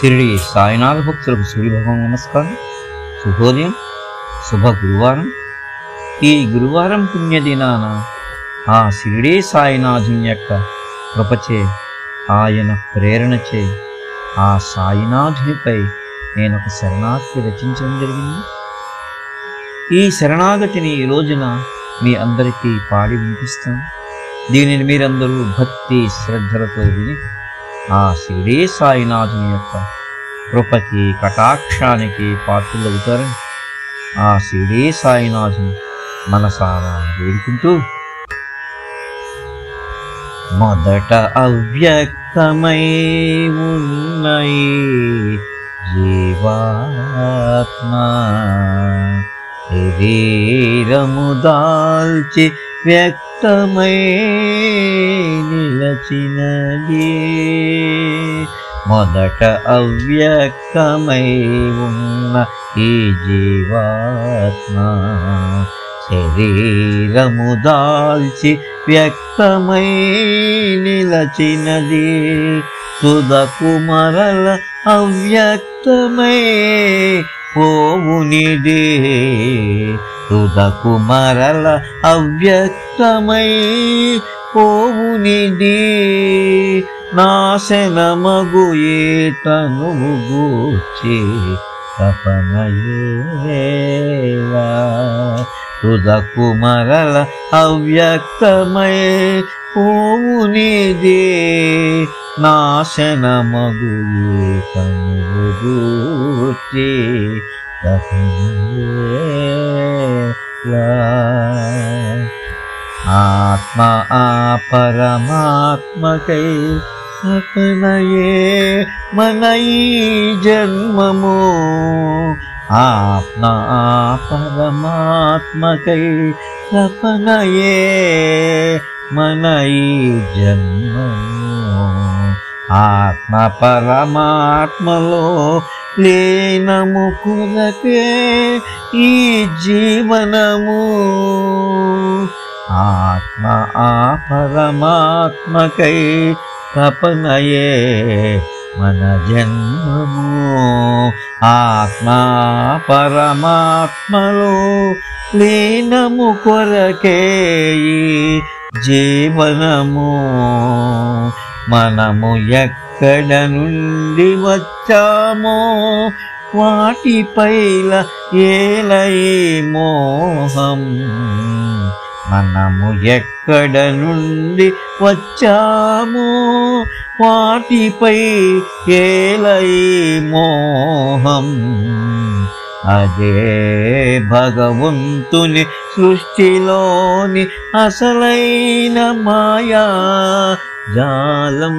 షిరిడి సాయినాథ భక్తులకు సూర్యభగవాన్ నమస్కారం. శుభోదయం, శుభ గురువారం. ఈ గురువారం పుణ్యదినాన ఆ షిరిడి సాయినాథుని యొక్క కృపచే, ఆయన ప్రేరణచే ఆ సాయినాథునిపై నేను ఒక శరణాగతి రచించడం జరిగింది. ఈ శరణాగతిని ఈ రోజున మీ అందరికీ పాడి వినిపిస్తాను. దీనిని మీరందరూ భక్తి శ్రద్ధలతో విని ఆ షిరిడి సాయినాథుని యొక్క కృపకి, కటాక్షానికి పాత్రులవుతారని ఆ షిరిడి సాయినాథుని మనసారా వేడుకుంటూ, మొదట అవ్యక్తమై ఉన్నయి జీవాత్మ శరీరము దాల్చి వ్యక్తమై నిలచినది. మొదట అవ్యక్తమై ఉన్న ఈ జీవాత్మ శరీరము దాల్చి వ్యక్తమై నిలచినది. తుదకు మరల అవ్యక్తమై పోవునిదే. తుదకు మరల అవ్యక్తమై పోవునిది. నాశనమగు ఏ తనువు గూర్చి తపనయేలా. తుదకు మరల అవ్యక్తమై పోవునిది. నాశనమగు ఏ తనువు గూర్చి తపనయేలా. ఆత్మ ఆ పరమాత్మకై తపనయే మన ఈ జన్మము. ఆత్మ ఆ పరమాత్మకై తపనయే మన ఈ జన్మము. ఆత్మ పరమాత్మలో లీనము కొరకే ఈ జీవనము. ఆత్మ ఆ పరమాత్మకై తపనయే మన జన్మము. ఆత్మ పరమాత్మలో లీనము కొరకే ఈ జీవనము. మనము ఎక్కడ నుండి వచ్చామో వాటిపైల ఏలై మోహం. మనము ఎక్కడ నుండి వచ్చామో వాటిపై ఏలై మోహం. అదే భగవంతుని సృష్టిలోని అసలైన మాయా జాలం.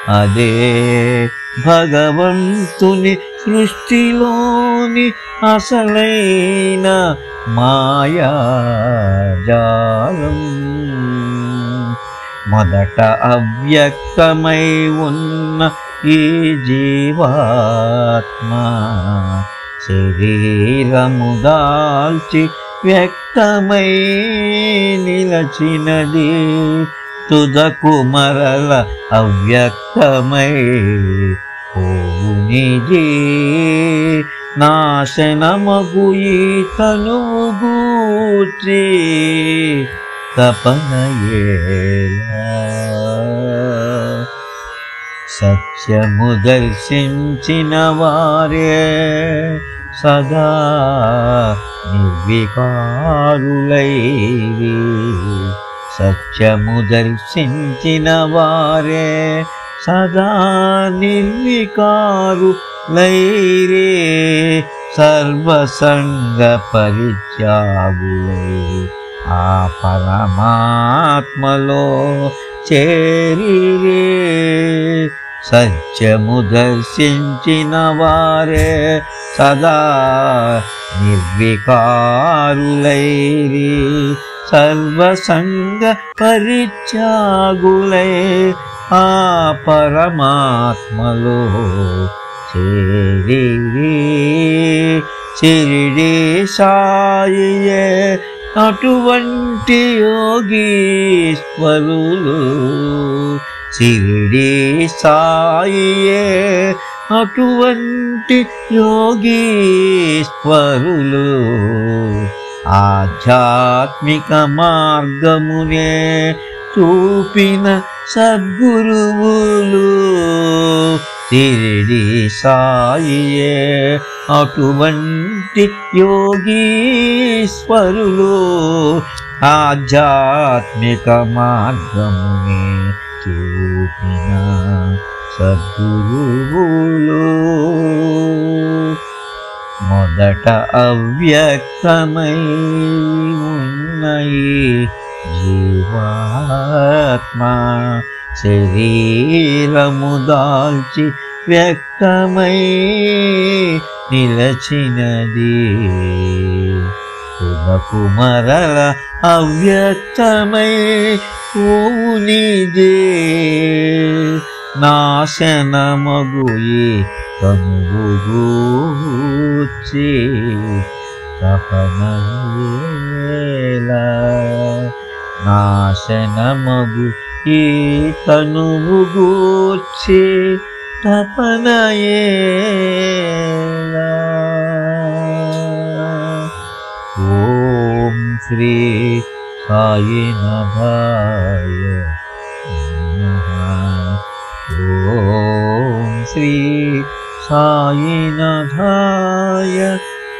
అదే భగవంతుని సృష్టిలోని అసలైన మాయాజాలం. మొదట అవ్యక్తమై ఉన్న ఈ జీవాత్మ శరీరము దాల్చి వ్యక్తమై నిలచినది. తుదకు మరల అవ్యక్తమై పోవునిది. నాశనమగు ఈ తనువు గూర్చి తపనయేలా. సత్యము దర్శించిన వారే సదా నిర్వికారులైరి. సత్యము దర్శించిన వారే సదా నిర్వికారులైరే. సర్వసంగ పరిత్యాగులై ఆ పరమాత్మలో చేరిరే. సత్యము దర్శించిన వారే సదా నిర్వికారులైరి. సర్వసంగ పరిత్యాగులై ఆ పరమాత్మలో చేరిరి. షిరిడి సాయియే అటువంటి యోగీశ్వరులు. షిరిడి సాయియే అటువంటి యోగీశ్వరులు ఆధ్యాత్మిక మార్గమునే చూపిన సద్గురువులు షిరిడి సాయియే అటువంటి యోగీశ్వరులు ఆధ్యాత్మిక మార్గమునే చూపిన సద్గురువులు మొదట అవ్యక్తమై ఉన్న ఈ జీవాత్మ శరీరము దాల్చి వ్యక్తమై నిలచినది తుదకు మరల అవ్యక్తమై పోనిదే నాశనమగుయి తనుగూర్చి తపనయేలా నాశనమగు ఈ తనుగూర్చి తపనయేలా ఓం శ్రీ సాయినాథాయ నమః. ఓం శ్రీ సాయినాథాయ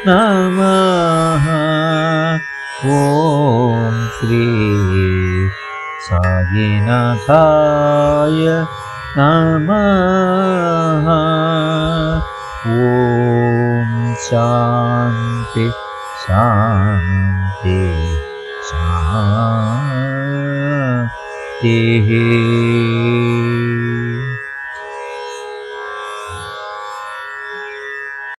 నమః. ఓం శ్రీ సాయినాథాయ నమః. ఓం శాంతి శాంతి శాంతి.